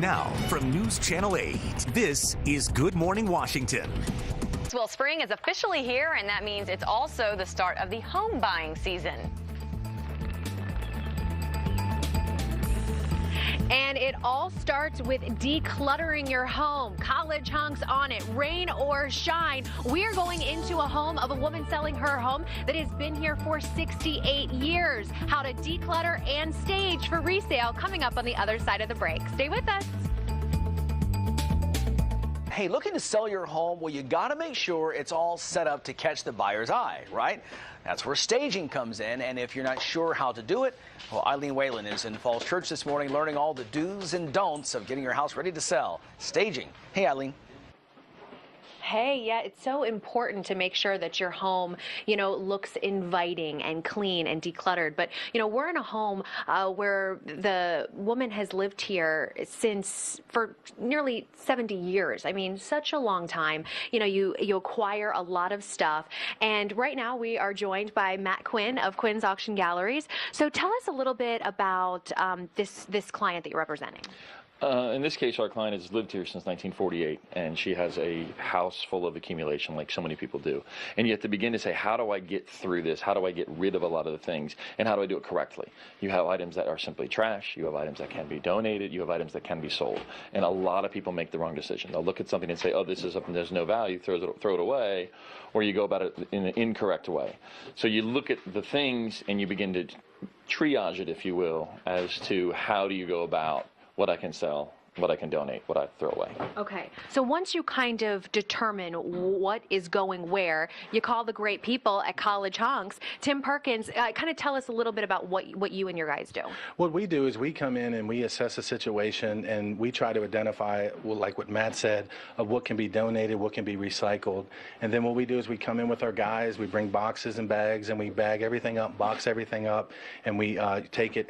Now, from News Channel 8, this is Good Morning Washington. Well, spring is officially here, and that means it's also the start of the home buying season. And it all starts with decluttering your home. College Hunks on it, rain or shine. We are going into a home of a woman selling her home that has been here for 68 years. How to declutter and stage for resale coming up on the other side of the break. Stay with us. Hey, looking to sell your home? Well, you got to make sure it's all set up to catch the buyer's eye, right? That's where staging comes in, and if you're not sure how to do it, well, Eileen Whalen is in Falls Church this morning learning all the do's and don'ts of getting your house ready to sell. Staging. Hey, Eileen. Hey, yeah, it's so important to make sure that your home, looks inviting and clean and decluttered. But, we're in a home where the woman has lived here for nearly 70 years. I mean, such a long time. You acquire a lot of stuff. And right now we are joined by Matt Quinn of Quinn's Auction Galleries. So tell us a little bit about this client that you're representing. In this case, our client has lived here since 1948, and she has a house full of accumulation like so many people do. And you have to begin to say, how do I get through this? How do I get rid of a lot of the things? And how do I do it correctly? You have items that are simply trash. You have items that can be donated. You have items that can be sold. And a lot of people make the wrong decision. They'll look at something and say, oh, this is something there's no value, throw it away, or you go about it in an incorrect way. So you look at the things and you begin to triage it, if you will, as to how do you go about what I can sell, what I can donate, what I throw away. Okay, so once you kind of determine what is going where, you call the great people at College Hunks. Tim Perkins, kind of tell us a little bit about what you and your guys do. What we do is we come in and we assess a situation and we try to identify, well, like what Matt said, of what can be donated, what can be recycled. And then what we do is we come in with our guys, we bring boxes and bags, and we bag everything up, box everything up, and we take it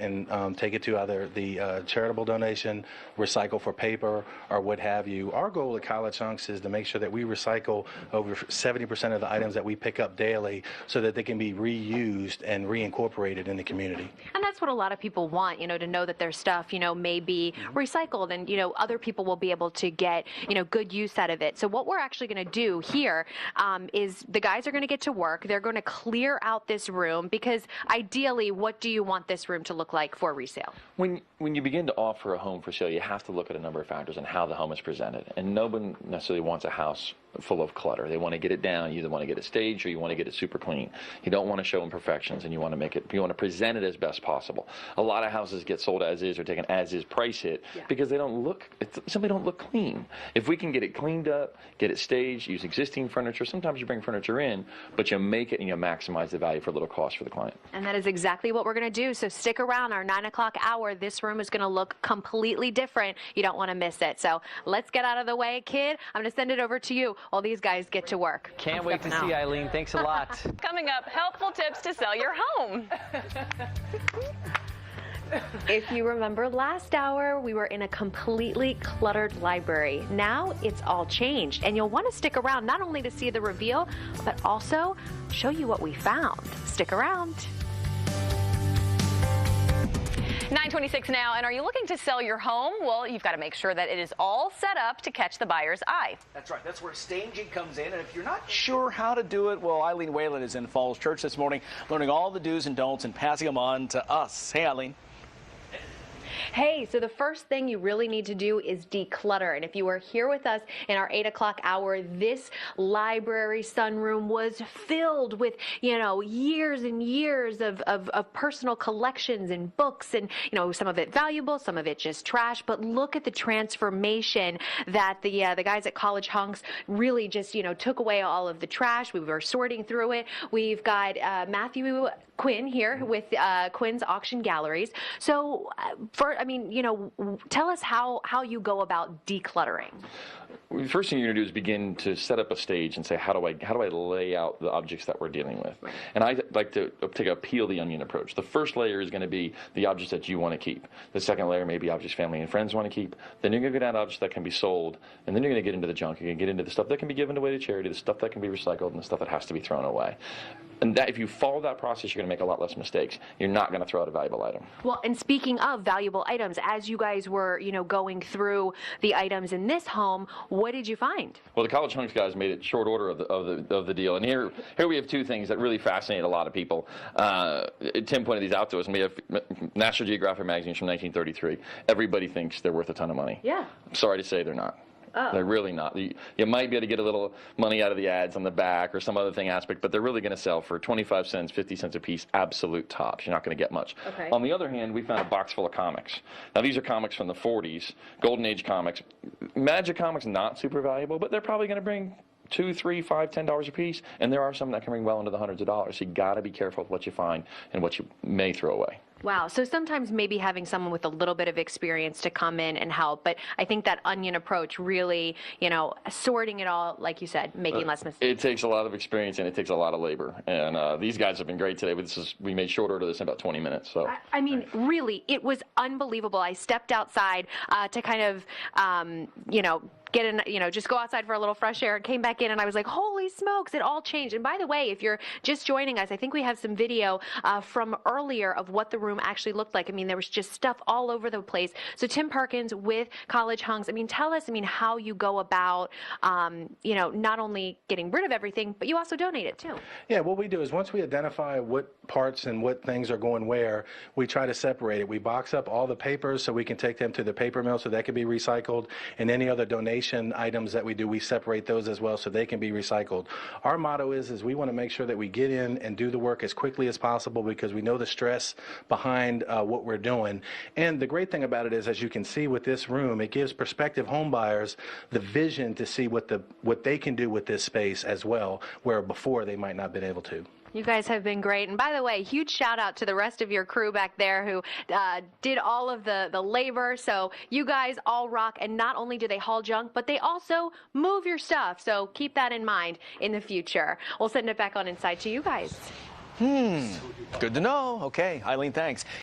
to either the charitable donation, recycle for paper, or what have you. Our goal at College Hunks is to make sure that we recycle over 70% of the items that we pick up daily so that they can be reused and reincorporated in the community. And that's what a lot of people want, to know that their stuff, may be recycled and, other people will be able to get, good use out of it. So what we're actually going to do here is the guys are going to get to work. They're going to clear out this room because ideally, what do you want this room to look like for resale? When you begin to offer a home for sale, you have to look at a number of factors and how the home is presented. And no one necessarily wants a house full of clutter. They want to get it down. You either want to get it staged or you want to get it super clean. You don't want to show imperfections, and you want to present it as best possible. A lot of houses get sold as is or take an as is price hit because they simply don't look clean. If we can get it cleaned up, get it staged, use existing furniture, sometimes you bring furniture in, but you make it and you maximize the value for little cost for the client. And that is exactly what we're going to do. So stick around. Our 9 o'clock hour, this room is going to look completely different. You don't want to miss it. So let's get out of the way, kid. I'm going to send it over to you while these guys get to work. Can't wait to see Eileen. Thanks a lot. Coming up, helpful tips to sell your home. If you remember last hour, we were in a completely cluttered library. Now it's all changed, and you'll want to stick around not only to see the reveal, but also show you what we found. Stick around. 9:26 now, and are you looking to sell your home? Well, you've got to make sure that it is all set up to catch the buyer's eye. That's right. That's where staging comes in. And if you're not sure how to do it, well, Eileen Whalen is in Falls Church this morning learning all the do's and don'ts and passing them on to us. Hey, Eileen. Hey, so the first thing you really need to do is declutter. And if you were here with us in our 8 o'clock hour, this library sunroom was filled with, years and years of personal collections and books and, some of it valuable, some of it just trash. But look at the transformation that the guys at College Hunks really just, took away all of the trash. We were sorting through it. We've got Matthew Quinn here with Quinn's Auction Galleries. So, tell us how you go about decluttering. The first thing you're going to do is begin to set up a stage and say, how do I lay out the objects that we're dealing with? Right. And I like to take a peel the onion approach. The first layer is going to be the objects that you want to keep. The second layer may be objects family and friends want to keep. Then you're going to go down to objects that can be sold, and then you're going to get into the junk. You're going to get into the stuff that can be given away to charity, the stuff that can be recycled, and the stuff that has to be thrown away. And that, if you follow that process, you're going to make a lot less mistakes. You're not going to throw out a valuable item. Well, and speaking of valuable items, as you guys were, going through the items in this home, what did you find? Well, the College Hunks guys made it short order of the deal, and here we have two things that really fascinate a lot of people. Tim pointed these out to us, and we have National Geographic magazines from 1933. Everybody thinks they're worth a ton of money. Yeah. I'm sorry to say they're not. Oh. They're really not. You might be able to get a little money out of the ads on the back or some other thing aspect, but they're really going to sell for 25 cents, 50 cents a piece, absolute tops. You're not going to get much. Okay. On the other hand, we found a box full of comics. Now, these are comics from the 40s, Golden Age comics. Magic comics, not super valuable, but they're probably going to bring $2, $3, $5, $10 a piece, and there are some that can bring well into the hundreds of dollars. So you got to be careful with what you find and what you may throw away. Wow. So sometimes maybe having someone with a little bit of experience to come in and help. But I think that onion approach really, sorting it all, like you said, making less mistakes. It takes a lot of experience and it takes a lot of labor. And these guys have been great today. We made short order of this in about 20 minutes. So I mean, really, it was unbelievable. I stepped outside to kind of, get in, just go outside for a little fresh air, came back in, and I was like, holy smokes, it all changed. And by the way, if you're just joining us, I think we have some video from earlier of what the room actually looked like. I mean, there was just stuff all over the place. So Tim Perkins with College Hunks, tell us, how you go about, not only getting rid of everything, but you also donate it too. Yeah, what we do is once we identify what parts and what things are going where, we try to separate it. We box up all the papers so we can take them to the paper mill so that can be recycled, and any other donation items that we do, we separate those as well so they can be recycled. Our motto is we want to make sure that we get in and do the work as quickly as possible because we know the stress behind what we're doing. And the great thing about it is, as you can see with this room, it gives prospective home buyers the vision to see what they can do with this space as well, where before they might not have been able to. You guys have been great. And by the way, huge shout out to the rest of your crew back there who did all of the labor. So you guys all rock. And not only do they haul junk, but they also move your stuff. So keep that in mind in the future. We'll send it back on inside to you guys. Good to know. Okay, Eileen, thanks.